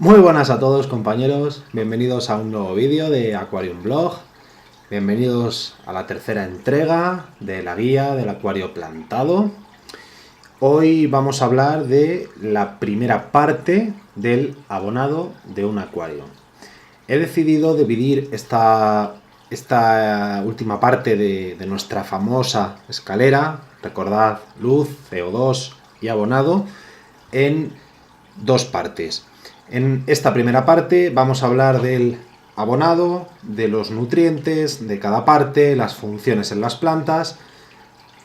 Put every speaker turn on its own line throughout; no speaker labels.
Muy buenas a todos, compañeros, bienvenidos a un nuevo vídeo de Aquarium Blog, bienvenidos a la tercera entrega de la guía del acuario plantado. Hoy vamos a hablar de la primera parte del abonado de un acuario. He decidido dividir esta última parte de nuestra famosa escalera, recordad, luz, CO2 y abonado, en dos partes. En esta primera parte vamos a hablar del abonado, de los nutrientes de cada parte, las funciones en las plantas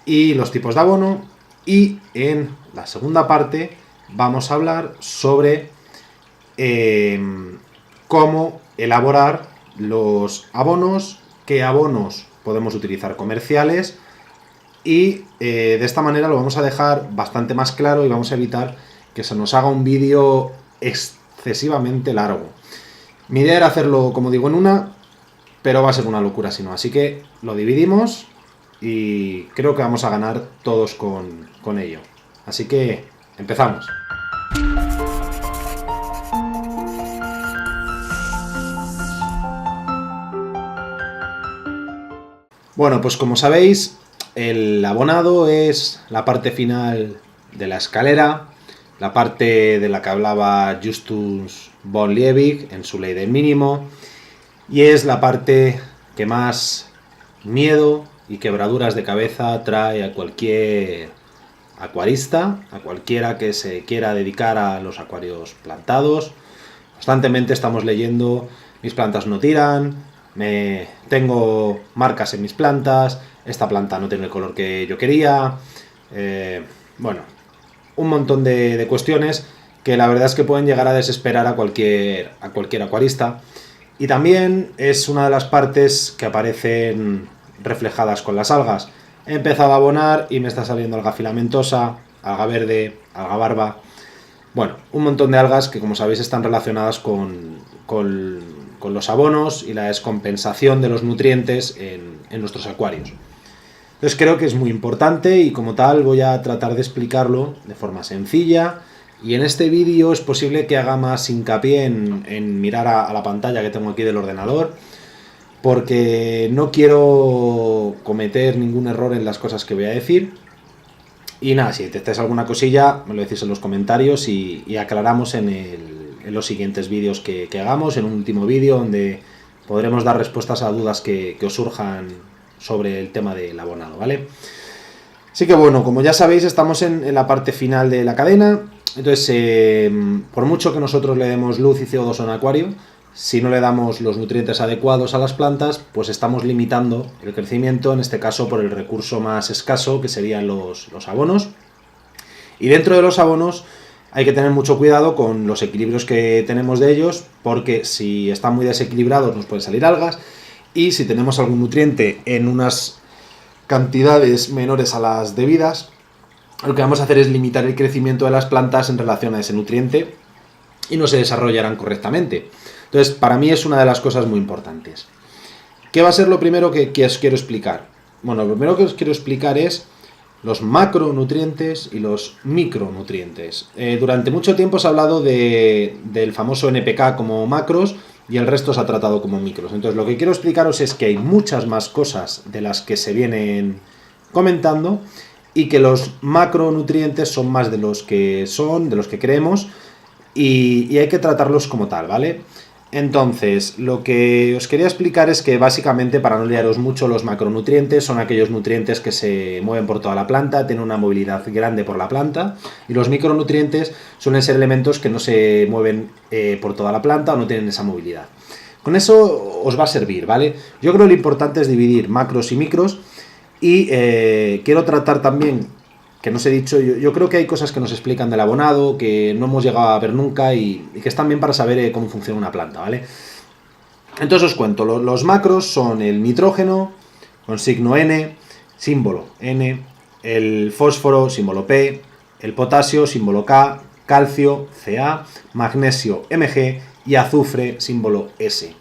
y los tipos de abono. Y en la segunda parte vamos a hablar sobre cómo elaborar los abonos, qué abonos podemos utilizar comerciales y de esta manera lo vamos a dejar bastante más claro y vamos a evitar que se nos haga un vídeo excesivamente largo. Mi idea era hacerlo, como digo, en una, pero va a ser una locura si no. Así que lo dividimos y creo que vamos a ganar todos con ello. Así que empezamos. Bueno, pues como sabéis, el abonado es la parte final de la escalera, la parte de la que hablaba Justus von Liebig en su ley del mínimo, y es la parte que más miedo y quebraduras de cabeza trae a cualquier acuarista, a cualquiera que se quiera dedicar a los acuarios plantados. Constantemente estamos leyendo: mis plantas no tiran, tengo marcas en mis plantas, esta planta no tiene el color que yo quería. Bueno, un montón de cuestiones que la verdad es que pueden llegar a desesperar a cualquier acuarista. Y también es una de las partes que aparecen reflejadas con las algas. He empezado a abonar y me está saliendo alga filamentosa, alga verde, alga barba. Bueno, un montón de algas que, como sabéis, están relacionadas con los abonos y la descompensación de los nutrientes en nuestros acuarios. Entonces creo que es muy importante y como tal voy a tratar de explicarlo de forma sencilla, y en este vídeo es posible que haga más hincapié en mirar a la pantalla que tengo aquí del ordenador, porque no quiero cometer ningún error en las cosas que voy a decir. Y nada, si detectáis alguna cosilla me lo decís en los comentarios y aclaramos en los siguientes vídeos que hagamos, en un último vídeo donde podremos dar respuestas a dudas que os surjan sobre el tema del abonado, ¿vale? Así que bueno, como ya sabéis, estamos en la parte final de la cadena. Entonces, por mucho que nosotros le demos luz y CO2 a un acuario, si no le damos los nutrientes adecuados a las plantas, pues estamos limitando el crecimiento, en este caso por el recurso más escaso, que serían los abonos. Y dentro de los abonos hay que tener mucho cuidado con los equilibrios que tenemos de ellos, porque si están muy desequilibrados nos pueden salir algas, y si tenemos algún nutriente en unas cantidades menores a las debidas, lo que vamos a hacer es limitar el crecimiento de las plantas en relación a ese nutriente y no se desarrollarán correctamente. Entonces, para mí es una de las cosas muy importantes. ¿Qué va a ser lo primero que os quiero explicar? Bueno, lo primero que os quiero explicar es los macronutrientes y los micronutrientes. Durante mucho tiempo se ha hablado del famoso NPK como macros y el resto se ha tratado como micros. Entonces, lo que quiero explicaros es que hay muchas más cosas de las que se vienen comentando y que los macronutrientes son más de los que creemos, y hay que tratarlos como tal, ¿vale? Entonces, lo que os quería explicar es que básicamente, para no liaros mucho, los macronutrientes son aquellos nutrientes que se mueven por toda la planta, tienen una movilidad grande por la planta, y los micronutrientes suelen ser elementos que no se mueven por toda la planta o no tienen esa movilidad. Con eso os va a servir, ¿vale? Yo creo que lo importante es dividir macros y micros, y quiero tratar también, que no os he dicho, yo creo que hay cosas que nos explican del abonado que no hemos llegado a ver nunca y que están bien para saber cómo funciona una planta, ¿vale? Entonces os cuento, los macros son el nitrógeno, con signo N, símbolo N, el fósforo, símbolo P, el potasio, símbolo K, calcio, Ca, magnesio, Mg, y azufre, símbolo S.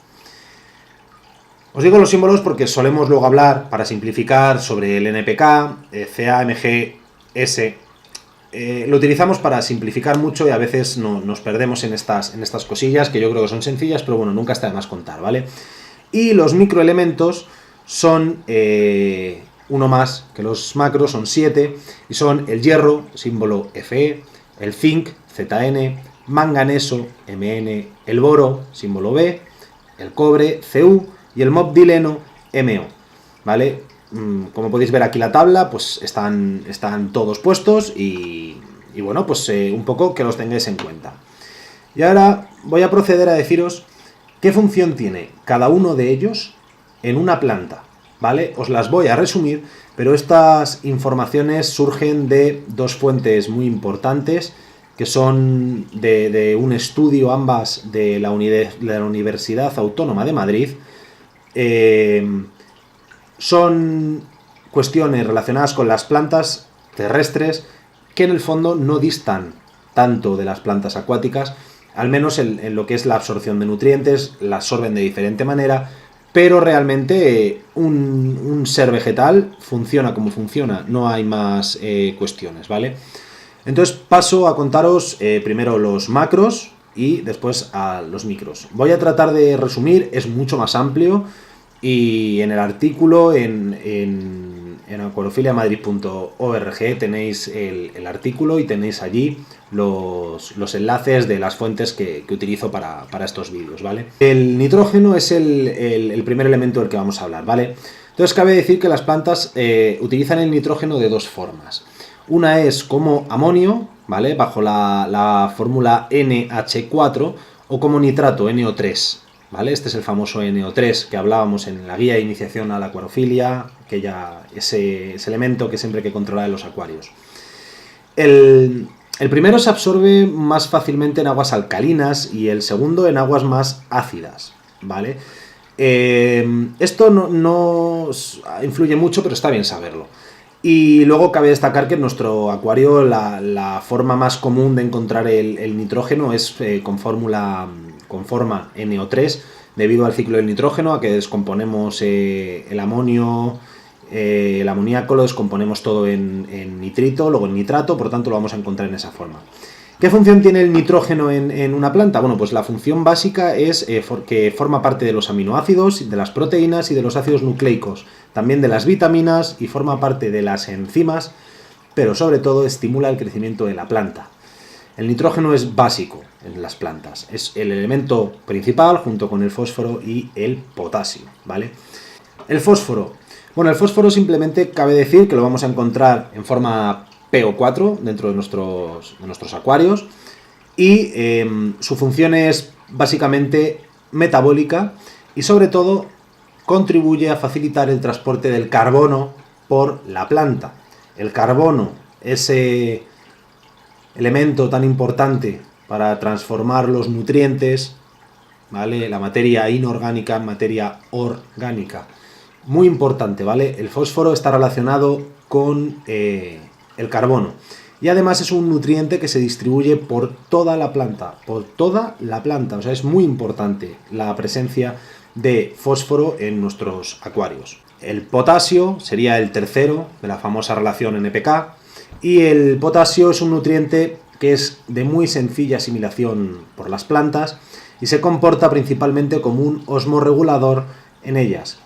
Os digo los símbolos porque solemos luego hablar, para simplificar, sobre el NPK, Ca, Mg, S. lo utilizamos para simplificar mucho y a veces nos perdemos en estas cosillas que yo creo que son sencillas, pero bueno, nunca está de más contar, ¿vale? Y los microelementos son uno más que los macros, son 7, y son el hierro, símbolo Fe, el zinc, Zn, manganeso, Mn, el boro, símbolo B, el cobre, Cu, y el molibdeno, Mo, ¿vale? Como podéis ver aquí la tabla, pues están todos puestos y bueno, pues un poco que los tengáis en cuenta. Y ahora voy a proceder a deciros qué función tiene cada uno de ellos en una planta, ¿vale? Os las voy a resumir, pero estas informaciones surgen de dos fuentes muy importantes que son de un estudio, ambas de la Universidad Autónoma de Madrid. Son cuestiones relacionadas con las plantas terrestres que en el fondo no distan tanto de las plantas acuáticas, al menos en lo que es la absorción de nutrientes, la absorben de diferente manera, pero realmente un ser vegetal funciona como funciona, no hay más cuestiones, ¿vale? Entonces paso a contaros primero los macros y después a los micros. Voy a tratar de resumir, es mucho más amplio, y en el artículo en acuariofiliamadrid.org tenéis el artículo y tenéis allí los enlaces de las fuentes que utilizo para estos vídeos, ¿vale? El nitrógeno es el primer elemento del que vamos a hablar, ¿vale? Entonces cabe decir que las plantas utilizan el nitrógeno de dos formas. Una es como amonio, ¿vale? Bajo la fórmula NH4, o como nitrato, NO3, ¿vale? Este es el famoso NO3 que hablábamos en la guía de iniciación a la acuariofilia, ese elemento que siempre hay que controlar en los acuarios. El primero se absorbe más fácilmente en aguas alcalinas y el segundo en aguas más ácidas, ¿vale? Esto no influye mucho, pero está bien saberlo. Y luego cabe destacar que en nuestro acuario la forma más común de encontrar el nitrógeno es con forma NO3, debido al ciclo del nitrógeno, a que descomponemos el amonio, el amoníaco lo descomponemos todo en nitrito, luego en nitrato, por tanto lo vamos a encontrar en esa forma. ¿Qué función tiene el nitrógeno en una planta? Bueno, pues la función básica es que forma parte de los aminoácidos, de las proteínas y de los ácidos nucleicos, también de las vitaminas, y forma parte de las enzimas, pero sobre todo estimula el crecimiento de la planta. El nitrógeno es básico en las plantas, es el elemento principal junto con el fósforo y el potasio, ¿vale? El fósforo. Bueno, el fósforo simplemente cabe decir que lo vamos a encontrar en forma PO4 dentro de nuestros acuarios, y su función es básicamente metabólica y sobre todo contribuye a facilitar el transporte del carbono por la planta. El carbono, ese elemento tan importante para transformar los nutrientes, ¿vale? La materia inorgánica en materia orgánica. Muy importante, ¿vale? El fósforo está relacionado con el carbono. Y además es un nutriente que se distribuye por toda la planta. O sea, es muy importante la presencia de fósforo en nuestros acuarios. El potasio sería el tercero de la famosa relación NPK. Y el potasio es un nutriente que es de muy sencilla asimilación por las plantas y se comporta principalmente como un osmorregulador en ellas.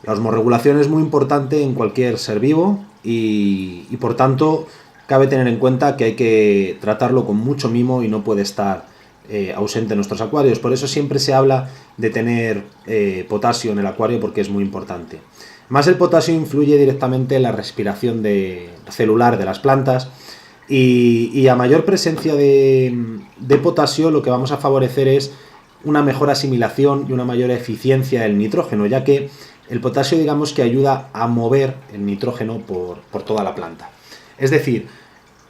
La osmorregulación es muy importante en cualquier ser vivo y por tanto cabe tener en cuenta que hay que tratarlo con mucho mimo y no puede estar ausente en nuestros acuarios. Por eso siempre se habla de tener potasio en el acuario, porque es muy importante. Más, el potasio influye directamente en la respiración celular de las plantas y a mayor presencia de potasio lo que vamos a favorecer es una mejor asimilación y una mayor eficiencia del nitrógeno, ya que el potasio, digamos, que ayuda a mover el nitrógeno por toda la planta. Es decir,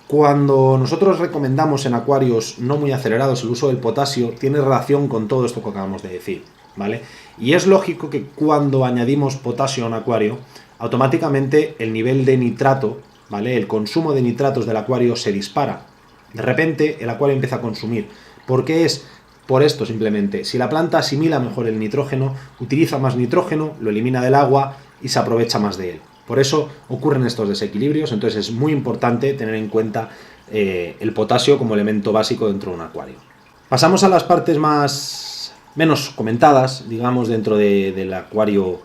cuando nosotros recomendamos en acuarios no muy acelerados el uso del potasio, tiene relación con todo esto que acabamos de decir, ¿vale? Y es lógico que cuando añadimos potasio a un acuario, automáticamente el nivel de nitrato, ¿vale? El consumo de nitratos del acuario se dispara. De repente el acuario empieza a consumir. ¿Por qué es? Por esto simplemente. Si la planta asimila mejor el nitrógeno, utiliza más nitrógeno, lo elimina del agua y se aprovecha más de él. Por eso ocurren estos desequilibrios, entonces es muy importante tener en cuenta el potasio como elemento básico dentro de un acuario. Pasamos a las partes menos comentadas, digamos, dentro del acuario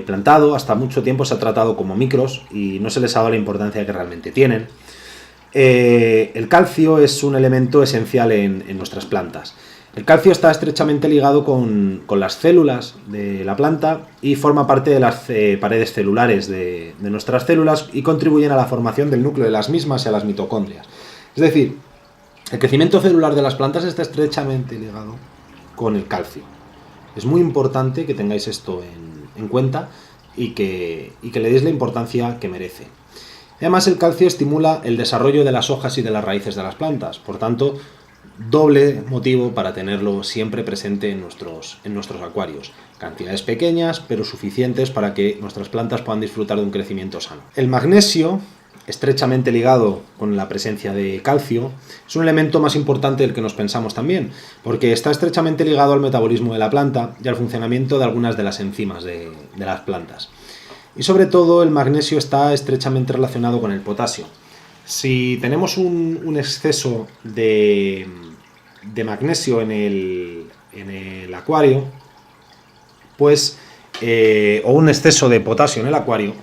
plantado. Hasta mucho tiempo se ha tratado como micros y no se les ha dado la importancia que realmente tienen. El calcio es un elemento esencial en nuestras plantas. El calcio está estrechamente ligado con las células de la planta y forma parte de las paredes celulares de nuestras células y contribuyen a la formación del núcleo de las mismas y a las mitocondrias. Es decir, el crecimiento celular de las plantas está estrechamente ligado con el calcio. Es muy importante que tengáis esto en cuenta y que le deis la importancia que merece. Además, el calcio estimula el desarrollo de las hojas y de las raíces de las plantas, por tanto, doble motivo para tenerlo siempre presente en nuestros acuarios. Cantidades pequeñas, pero suficientes para que nuestras plantas puedan disfrutar de un crecimiento sano. El magnesio, estrechamente ligado con la presencia de calcio, es un elemento más importante del que nos pensamos también, porque está estrechamente ligado al metabolismo de la planta y al funcionamiento de algunas de las enzimas de las plantas. Y sobre todo, el magnesio está estrechamente relacionado con el potasio. Si tenemos un exceso de magnesio en el acuario, pues, o un exceso de potasio en el acuario,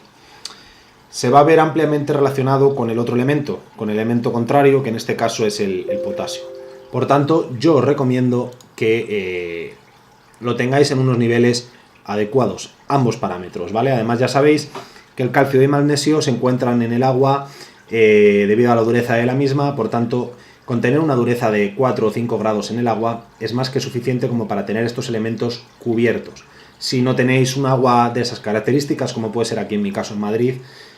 se va a ver ampliamente relacionado con el otro elemento, con el elemento contrario, que en este caso es el potasio. Por tanto, yo os recomiendo que lo tengáis en unos niveles adecuados, ambos parámetros, ¿vale? Además, ya sabéis que el calcio y el magnesio se encuentran en el agua debido a la dureza de la misma, por tanto, con tener una dureza de 4 o 5 grados en el agua es más que suficiente como para tener estos elementos cubiertos. Si no tenéis un agua de esas características, como puede ser aquí en mi caso en Madrid,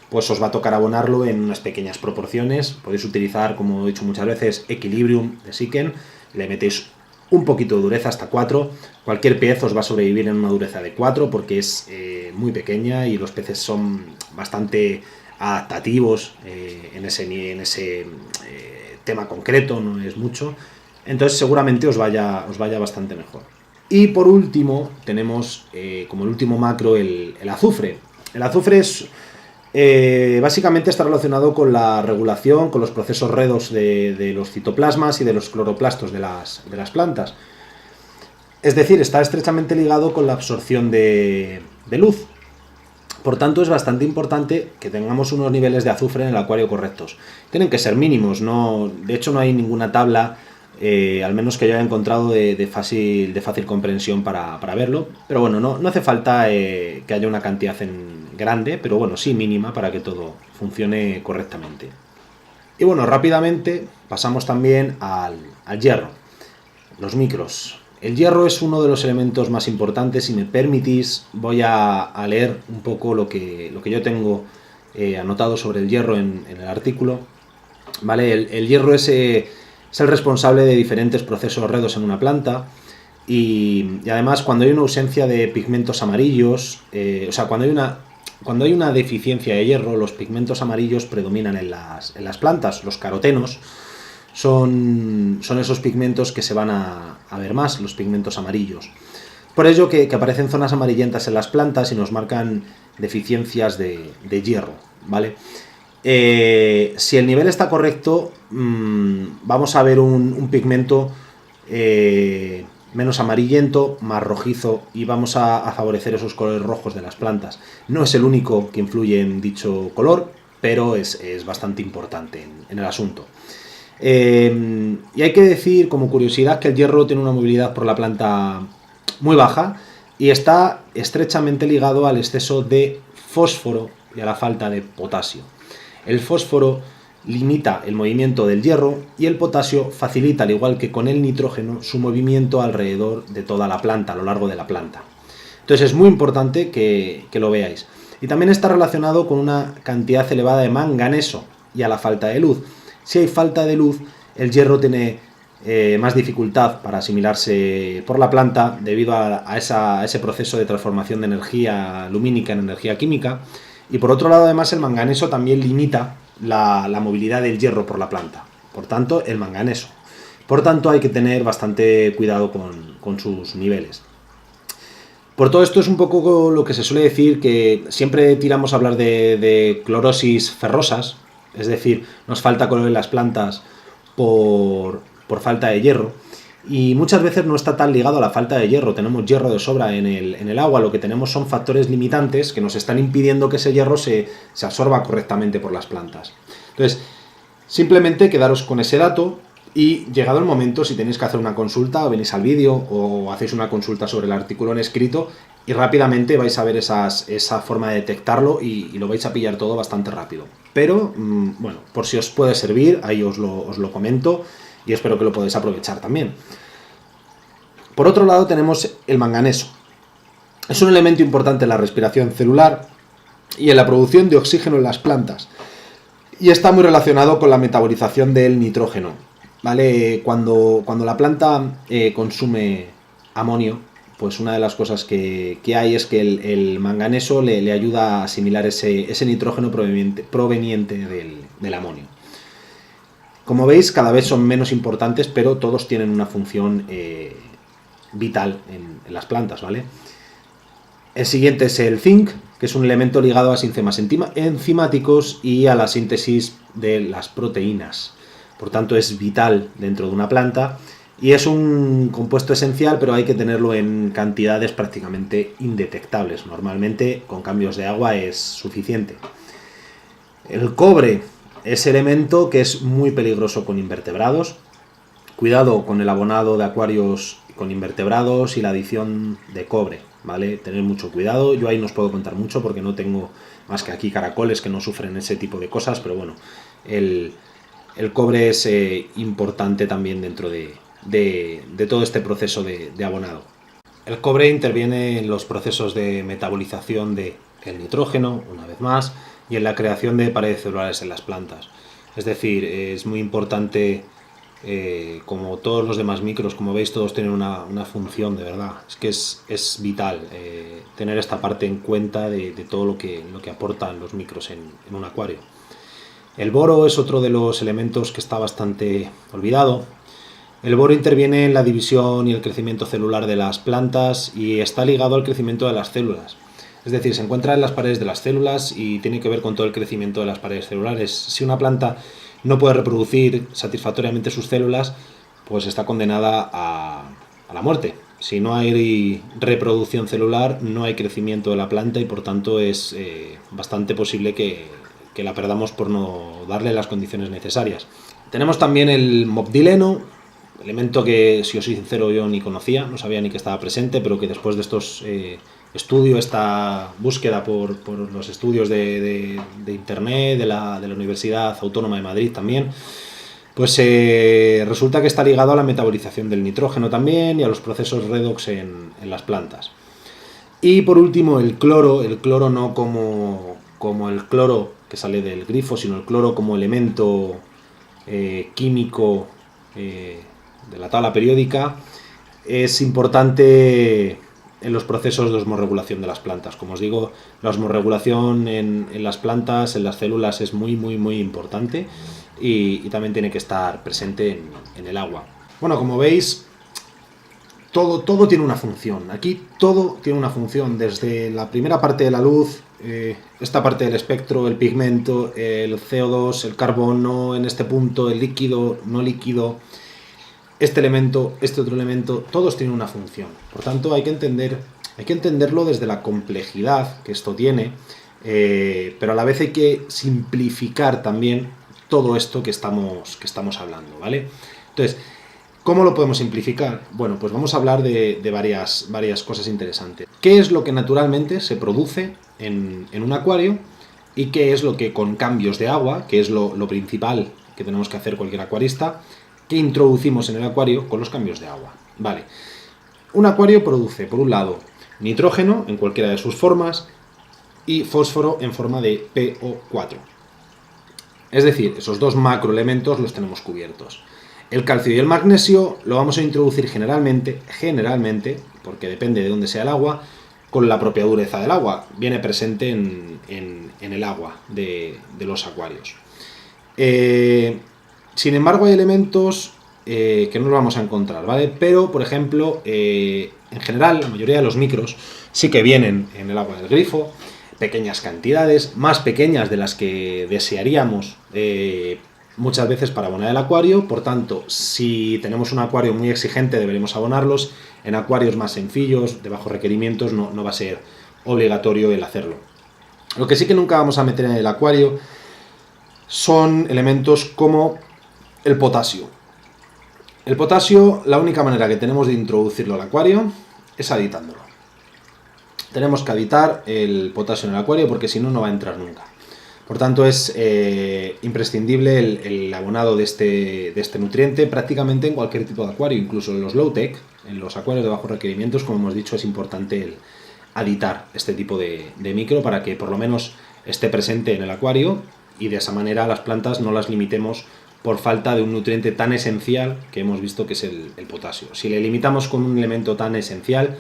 pues os va a tocar abonarlo en unas pequeñas proporciones. Podéis utilizar, como he dicho muchas veces, Equilibrium de Siken, le metéis un poquito de dureza hasta 4, cualquier pez os va a sobrevivir en una dureza de 4 porque es muy pequeña y los peces son bastante adaptativos en ese tema concreto, no es mucho, entonces seguramente os vaya bastante mejor. Y por último tenemos como el último macro el azufre. El azufre es básicamente está relacionado con la regulación, con los procesos redox de los citoplasmas y de los cloroplastos de las plantas. Es decir, está estrechamente ligado con la absorción de luz. Por tanto, es bastante importante que tengamos unos niveles de azufre en el acuario correctos. Tienen que ser mínimos, de hecho no hay ninguna tabla, al menos que yo haya encontrado de fácil comprensión para verlo. Pero bueno, no hace falta que haya una cantidad grande, pero bueno, sí mínima para que todo funcione correctamente. Y bueno, rápidamente pasamos también al hierro, los micros. El hierro es uno de los elementos más importantes. Si me permitís, voy a leer un poco lo que yo tengo anotado sobre el hierro en el artículo. ¿Vale? El hierro es el responsable de diferentes procesos redox en una planta y además cuando hay una ausencia de pigmentos amarillos, cuando hay una deficiencia de hierro, los pigmentos amarillos predominan en las plantas, los carotenos. Son esos pigmentos que se van a ver más, los pigmentos amarillos. Por ello que aparecen zonas amarillentas en las plantas y nos marcan deficiencias de hierro, ¿vale? Si el nivel está correcto, vamos a ver un pigmento menos amarillento, más rojizo, y vamos a favorecer esos colores rojos de las plantas. No es el único que influye en dicho color, pero es bastante importante en el asunto. Y hay que decir como curiosidad que el hierro tiene una movilidad por la planta muy baja y está estrechamente ligado al exceso de fósforo y a la falta de potasio. El fósforo limita el movimiento del hierro y el potasio facilita, al igual que con el nitrógeno, su movimiento alrededor de toda la planta, a lo largo de la planta. Entonces es muy importante que lo veáis. Y también está relacionado con una cantidad elevada de manganeso y a la falta de luz. Si hay falta de luz, el hierro tiene más dificultad para asimilarse por la planta debido a ese proceso de transformación de energía lumínica en energía química. Y por otro lado, además, el manganeso también limita la movilidad del hierro por la planta. Por tanto, el manganeso. Por tanto, hay que tener bastante cuidado con sus niveles. Por todo esto es un poco lo que se suele decir, que siempre tiramos a hablar de clorosis ferrosas, es decir, nos falta color en las plantas por falta de hierro, y muchas veces no está tan ligado a la falta de hierro, tenemos hierro de sobra en el agua, lo que tenemos son factores limitantes que nos están impidiendo que ese hierro se absorba correctamente por las plantas. Entonces, simplemente quedaros con ese dato. Y llegado el momento, si tenéis que hacer una consulta, venís al vídeo o hacéis una consulta sobre el artículo en escrito y rápidamente vais a ver esa forma de detectarlo y lo vais a pillar todo bastante rápido. Pero, bueno, por si os puede servir, ahí os lo comento y espero que lo podáis aprovechar también. Por otro lado tenemos el manganeso. Es un elemento importante en la respiración celular y en la producción de oxígeno en las plantas. Y está muy relacionado con la metabolización del nitrógeno. ¿Vale? Cuando la planta consume amonio, pues una de las cosas que hay es que el manganeso le ayuda a asimilar ese nitrógeno proveniente del amonio. Como veis, cada vez son menos importantes, pero todos tienen una función vital en las plantas, ¿vale? El siguiente es el zinc, que es un elemento ligado a sistemas enzimáticos y a la síntesis de las proteínas. Por tanto, es vital dentro de una planta y es un compuesto esencial, pero hay que tenerlo en cantidades prácticamente indetectables. Normalmente, con cambios de agua es suficiente. El cobre es elemento que es muy peligroso con invertebrados. Cuidado con el abonado de acuarios con invertebrados y la adición de cobre, ¿vale? Tener mucho cuidado. Yo ahí no os puedo contar mucho porque no tengo más que aquí caracoles que no sufren ese tipo de cosas, pero bueno, el cobre es importante también dentro de todo este proceso de abonado. El cobre interviene en los procesos de metabolización del nitrógeno, una vez más, y en la creación de paredes celulares en las plantas. Es decir, es muy importante, como todos los demás micros, como veis, todos tienen una función de verdad. Es que es vital tener esta parte en cuenta de todo lo que aportan los micros en un acuario. El boro es otro de los elementos que está bastante olvidado. El boro interviene en la división y el crecimiento celular de las plantas y está ligado al crecimiento de las células. Es decir, se encuentra en las paredes de las células y tiene que ver con todo el crecimiento de las paredes celulares. Si una planta no puede reproducir satisfactoriamente sus células, pues está condenada a la muerte. Si no hay reproducción celular, no hay crecimiento de la planta y por tanto es bastante posible que la perdamos por no darle las condiciones necesarias. Tenemos también el molibdeno, elemento que, si os soy sincero, yo ni conocía, no sabía ni que estaba presente, pero que después de estos estudios, esta búsqueda por los estudios de internet, de la Universidad Autónoma de Madrid también, pues resulta que está ligado a la metabolización del nitrógeno también y a los procesos redox en las plantas. Y por último, el cloro no como el cloro que sale del grifo, sino el cloro como elemento químico de la tabla periódica, es importante en los procesos de osmorregulación de las plantas. Como os digo, la osmorregulación en las plantas, en las células, es muy importante y también tiene que estar presente en el agua. Bueno, como veis, todo tiene una función. Aquí todo tiene una función, desde la primera parte de la luz, esta parte del espectro, el pigmento, el CO2, el carbono, en este punto, el líquido, no líquido, este elemento, este otro elemento, todos tienen una función. Por tanto, hay que entenderlo desde la complejidad que esto tiene, pero a la vez hay que simplificar también todo esto que estamos hablando, ¿vale? Entonces, ¿cómo lo podemos simplificar? Bueno, pues vamos a hablar de varias cosas interesantes. ¿Qué es lo que naturalmente se produce en un acuario y qué es lo que con cambios de agua, que es lo principal que tenemos que hacer cualquier acuarista, que introducimos en el acuario con los cambios de agua? Vale. Un acuario produce, por un lado, nitrógeno en cualquiera de sus formas y fósforo en forma de PO4. Es decir, esos dos macroelementos los tenemos cubiertos. El calcio y el magnesio lo vamos a introducir generalmente, porque depende de dónde sea el agua, con la propia dureza del agua. Viene presente en el agua de los acuarios. Sin embargo, hay elementos que nos vamos a encontrar, ¿vale? Pero, por ejemplo, en general, la mayoría de los micros sí que vienen en el agua del grifo, pequeñas cantidades, más pequeñas de las que desearíamos muchas veces para abonar el acuario. Por tanto, si tenemos un acuario muy exigente, deberemos abonarlos. En acuarios más sencillos, de bajos requerimientos, no va a ser obligatorio el hacerlo. Lo que sí que nunca vamos a meter en el acuario son elementos como el potasio. El potasio, la única manera que tenemos de introducirlo al acuario es aditándolo. Tenemos que aditar el potasio en el acuario porque si no, no va a entrar nunca. Por tanto, es imprescindible el abonado de este nutriente prácticamente en cualquier tipo de acuario, incluso en los low-tech, en los acuarios de bajos requerimientos, como hemos dicho, es importante el aditar este tipo de micro para que por lo menos esté presente en el acuario y de esa manera las plantas no las limitemos por falta de un nutriente tan esencial que hemos visto que es el potasio. Si le limitamos con un elemento tan esencial,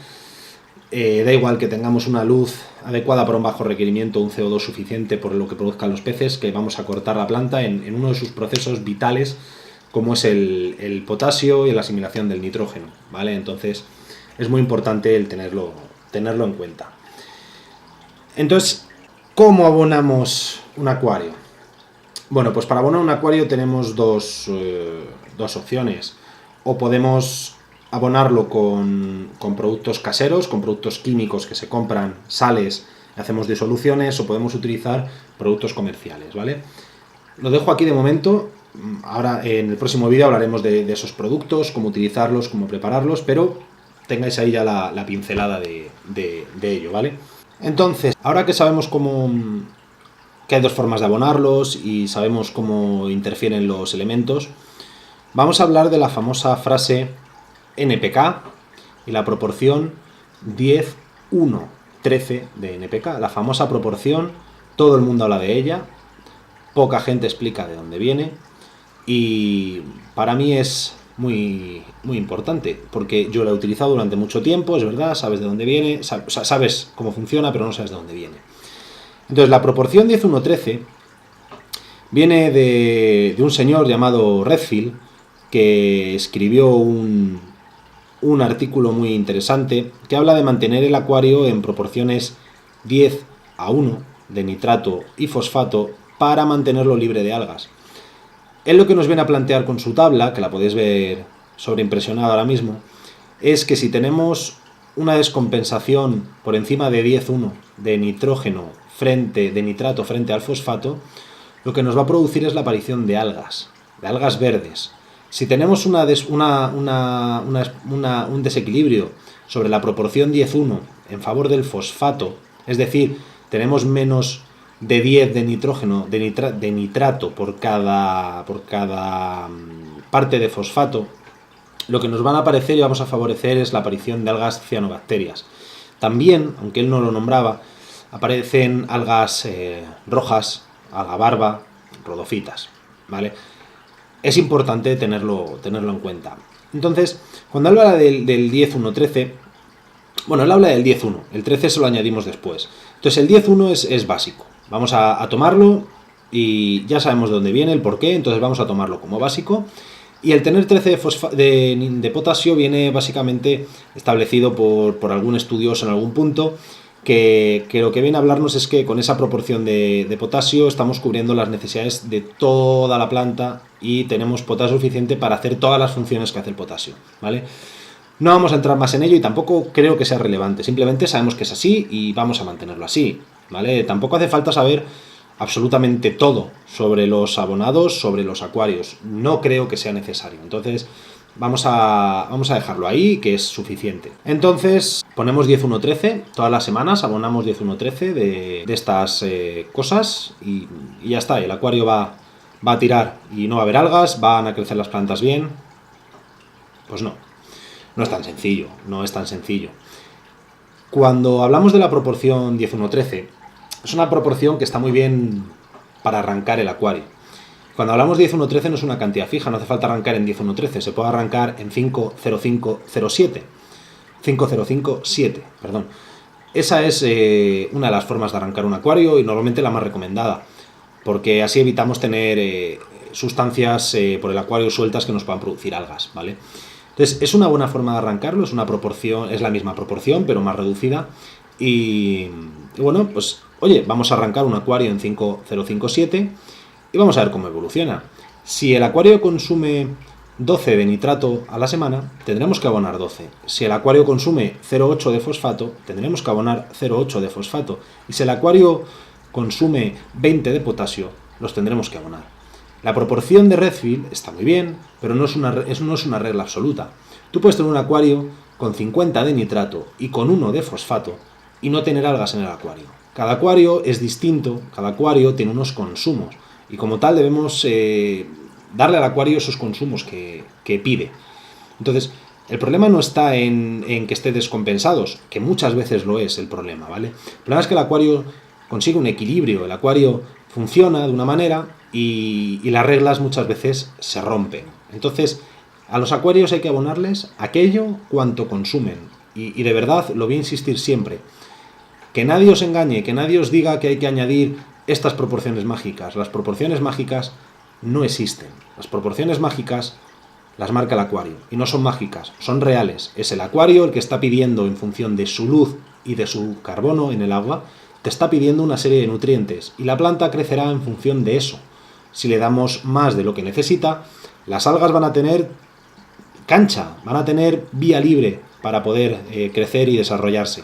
da igual que tengamos una luz adecuada para un bajo requerimiento, un CO2 suficiente por lo que produzcan los peces, que vamos a cortar la planta en uno de sus procesos vitales, como es el potasio y la asimilación del nitrógeno, ¿vale? Entonces es muy importante el tenerlo en cuenta. Entonces, ¿cómo abonamos un acuario? Bueno, pues para abonar un acuario tenemos dos opciones. O podemos abonarlo con productos caseros, con productos químicos que se compran, sales, hacemos disoluciones, o podemos utilizar productos comerciales, ¿vale? Lo dejo aquí de momento. Ahora en el próximo vídeo hablaremos de esos productos, cómo utilizarlos, cómo prepararlos, pero tengáis ahí ya la pincelada de ello, ¿vale? Entonces, ahora que sabemos que hay dos formas de abonarlos y sabemos cómo interfieren los elementos, vamos a hablar de la famosa frase NPK y la proporción 10:1:13 de NPK. La famosa proporción, todo el mundo habla de ella, poca gente explica de dónde viene y para mí es muy, muy importante porque yo la he utilizado durante mucho tiempo, es verdad, sabes de dónde viene, sabes cómo funciona, pero no sabes de dónde viene. Entonces, la proporción 10:1:13 viene de un señor llamado Redfield que escribió un artículo muy interesante que habla de mantener el acuario en proporciones 10:1 de nitrato y fosfato para mantenerlo libre de algas. Él lo que nos viene a plantear con su tabla, que la podéis ver sobreimpresionada ahora mismo, es que si tenemos una descompensación por encima de 10:1 de nitrógeno de nitrato frente al fosfato, lo que nos va a producir es la aparición de algas verdes. Si tenemos un desequilibrio sobre la proporción 10:1 en favor del fosfato, es decir, tenemos menos de 10 de nitrógeno, de nitrato por cada parte de fosfato, lo que nos van a aparecer y vamos a favorecer es la aparición de algas cianobacterias. También, aunque él no lo nombraba, aparecen algas rojas, alga barba, rodofitas, ¿vale? Es importante tenerlo en cuenta. Entonces, cuando habla del 10:1:13, bueno, él habla del 10:1, el 13 se lo añadimos después. Entonces, el 10:1 es básico. Vamos a tomarlo y ya sabemos de dónde viene, el porqué, entonces vamos a tomarlo como básico. Y el tener 13 de potasio viene básicamente establecido por algún estudioso en algún punto, que lo que viene a hablarnos es que con esa proporción de potasio estamos cubriendo las necesidades de toda la planta y tenemos potasio suficiente para hacer todas las funciones que hace el potasio, ¿vale? No vamos a entrar más en ello y tampoco creo que sea relevante, simplemente sabemos que es así y vamos a mantenerlo así, ¿vale? Tampoco hace falta saber absolutamente todo sobre los abonados, sobre los acuarios, no creo que sea necesario, entonces vamos a dejarlo ahí, que es suficiente. Entonces ponemos 10:1:13 todas las semanas, abonamos 10:1:13 de estas cosas y ya está, el acuario va a tirar y no va a haber algas, van a crecer las plantas bien. Pues no es tan sencillo, no es tan sencillo. Cuando hablamos de la proporción 10:1:13, es una proporción que está muy bien para arrancar el acuario. Cuando hablamos de 10:1:13 no es una cantidad fija, no hace falta arrancar en 10:1:13, se puede arrancar en 5:05:07. 5:05:7, perdón. Esa es una de las formas de arrancar un acuario y normalmente la más recomendada, porque así evitamos tener sustancias por el acuario sueltas que nos puedan producir algas, ¿vale? Entonces, es una buena forma de arrancarlo, es la misma proporción, pero más reducida. Y bueno, pues, oye, vamos a arrancar un acuario en 5057 y vamos a ver cómo evoluciona. Si el acuario consume 12 de nitrato a la semana, tendremos que abonar 12. Si el acuario consume 0,8 de fosfato, tendremos que abonar 0,8 de fosfato. Y si el acuario consume 20 de potasio, los tendremos que abonar. La proporción de Redfield está muy bien, pero no es una regla absoluta. Tú puedes tener un acuario con 50 de nitrato y con 1 de fosfato y no tener algas en el acuario. Cada acuario es distinto, cada acuario tiene unos consumos y como tal debemos darle al acuario esos consumos que pide. Entonces, el problema no está en que esté descompensados, que muchas veces lo es el problema, ¿vale? El problema es que el acuario consigue un equilibrio, el acuario funciona de una manera y las reglas muchas veces se rompen. Entonces, a los acuarios hay que abonarles aquello cuanto consumen. Y de verdad, lo voy a insistir siempre, que nadie os engañe, que nadie os diga que hay que añadir estas proporciones mágicas. Las proporciones mágicas no existen. Las proporciones mágicas las marca el acuario y no son mágicas, son reales. Es el acuario el que está pidiendo, en función de su luz y de su carbono en el agua, te está pidiendo una serie de nutrientes y la planta crecerá en función de eso. Si le damos más de lo que necesita, las algas van a tener cancha, van a tener vía libre para poder crecer y desarrollarse.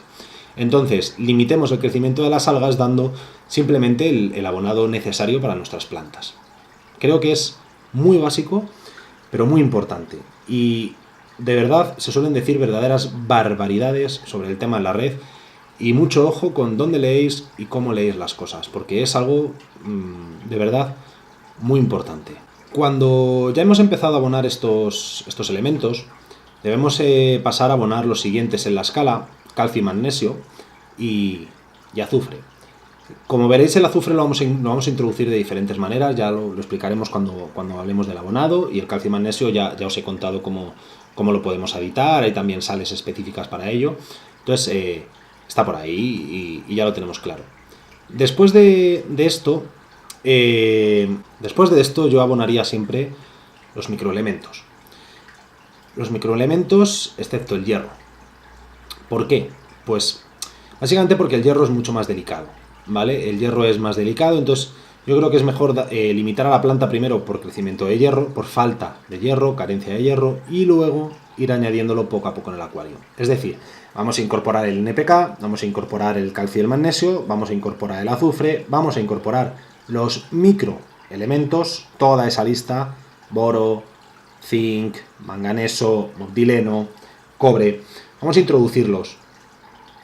Entonces, limitemos el crecimiento de las algas dando simplemente el abonado necesario para nuestras plantas. Creo que es muy básico, pero muy importante. Y de verdad se suelen decir verdaderas barbaridades sobre el tema en la red. Y mucho ojo con dónde leéis y cómo leéis las cosas, porque es algo de verdad muy importante. Cuando ya hemos empezado a abonar estos elementos, debemos pasar a abonar los siguientes en la escala: calcio y magnesio y azufre. Como veréis, el azufre lo vamos a introducir de diferentes maneras, ya lo explicaremos cuando hablemos del abonado, y el calcio y magnesio ya os he contado cómo lo podemos aditar, hay también sales específicas para ello. Entonces, está por ahí y ya lo tenemos claro. Después de esto, yo abonaría siempre los microelementos. Los microelementos, excepto el hierro. ¿Por qué? Pues básicamente porque el hierro es mucho más delicado, ¿vale? El hierro es más delicado, entonces yo creo que es mejor limitar a la planta primero por crecimiento de hierro, por falta de hierro, carencia de hierro, y luego ir añadiéndolo poco a poco en el acuario. Es decir, vamos a incorporar el NPK, vamos a incorporar el calcio y el magnesio, vamos a incorporar el azufre, vamos a incorporar los microelementos, toda esa lista: boro, zinc, manganeso, molibdeno, cobre. Vamos a introducirlos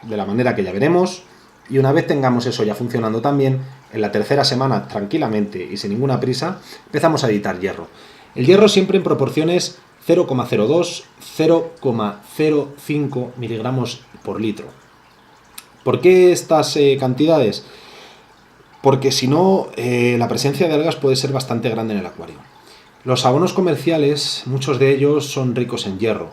de la manera que ya veremos, y una vez tengamos eso ya funcionando también, en la tercera semana, tranquilamente y sin ninguna prisa, empezamos a editar hierro. El hierro siempre en proporciones 0,02, 0,05 miligramos por litro. ¿Por qué estas cantidades? Porque si no, la presencia de algas puede ser bastante grande en el acuario. Los abonos comerciales, muchos de ellos son ricos en hierro.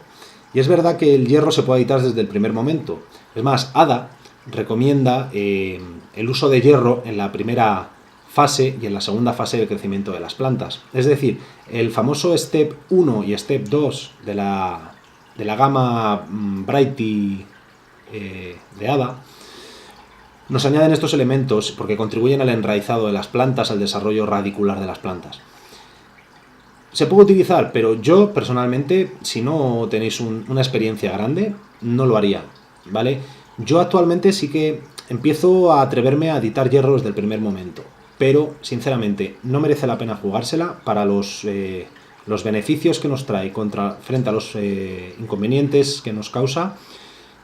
Y es verdad que el hierro se puede editar desde el primer momento. Es más, ADA recomienda el uso de hierro en la primera fase y en la segunda fase del crecimiento de las plantas. Es decir, el famoso Step 1 y Step 2 de la gama Brighty de ADA nos añaden estos elementos porque contribuyen al enraizado de las plantas, al desarrollo radicular de las plantas. Se puede utilizar, pero yo personalmente, si no tenéis una experiencia grande, no lo haría, ¿vale? Yo actualmente sí que empiezo a atreverme a editar hierro desde el primer momento, pero sinceramente no merece la pena jugársela para los beneficios que nos trae frente a los inconvenientes que nos causa.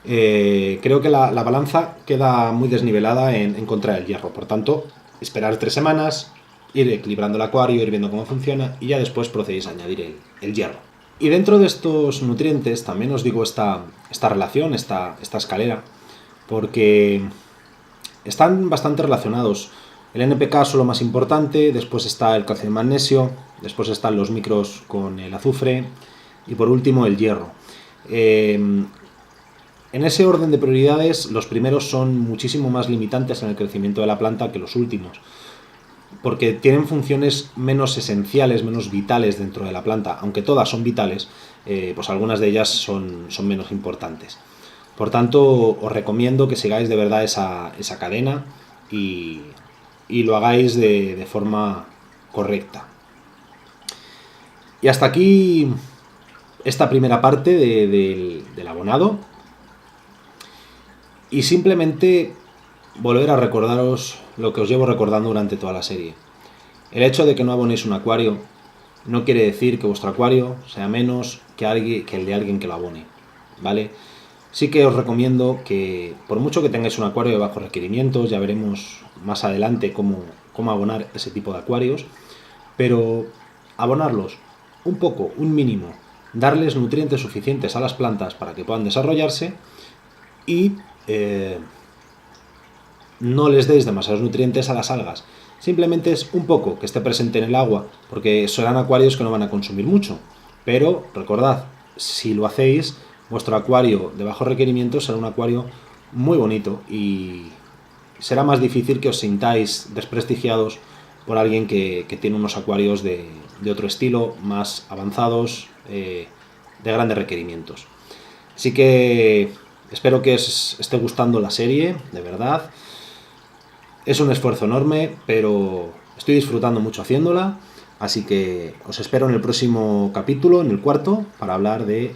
Creo que la balanza queda muy desnivelada en contra del hierro. Por tanto, esperar 3 semanas, ir equilibrando el acuario, ir viendo cómo funciona y ya después procedéis a añadir el hierro. Y dentro de estos nutrientes también os digo esta relación, esta escalera, porque están bastante relacionados. El NPK es lo más importante, después está el calcio y magnesio, después están los micros con el azufre y por último el hierro. En ese orden de prioridades, los primeros son muchísimo más limitantes en el crecimiento de la planta que los últimos. porque tienen funciones menos esenciales, menos vitales dentro de la planta, aunque todas son vitales, pues algunas de ellas son menos importantes. Por tanto, os recomiendo que sigáis de verdad esa cadena y lo hagáis de forma correcta. Y hasta aquí esta primera parte del abonado. Y simplemente volver a recordaros lo que os llevo recordando durante toda la serie. El hecho de que no abonéis un acuario no quiere decir que vuestro acuario sea menos que el de alguien que lo abone, ¿vale? Sí que os recomiendo que, por mucho que tengáis un acuario de bajos requerimientos, ya veremos más adelante cómo abonar ese tipo de acuarios, pero abonarlos un poco, un mínimo, darles nutrientes suficientes a las plantas para que puedan desarrollarse y no les deis demasiados nutrientes a las algas. Simplemente es un poco que esté presente en el agua, porque serán acuarios que no van a consumir mucho. Pero recordad, si lo hacéis, vuestro acuario de bajo requerimiento será un acuario muy bonito y será más difícil que os sintáis desprestigiados por alguien que tiene unos acuarios de otro estilo, más avanzados, de grandes requerimientos. Así que espero que os esté gustando la serie, de verdad. Es un esfuerzo enorme, pero estoy disfrutando mucho haciéndola. Así que os espero en el próximo capítulo, en el cuarto, para hablar de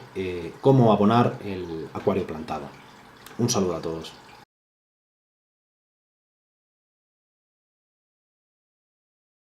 cómo abonar el acuario plantado. Un saludo a todos.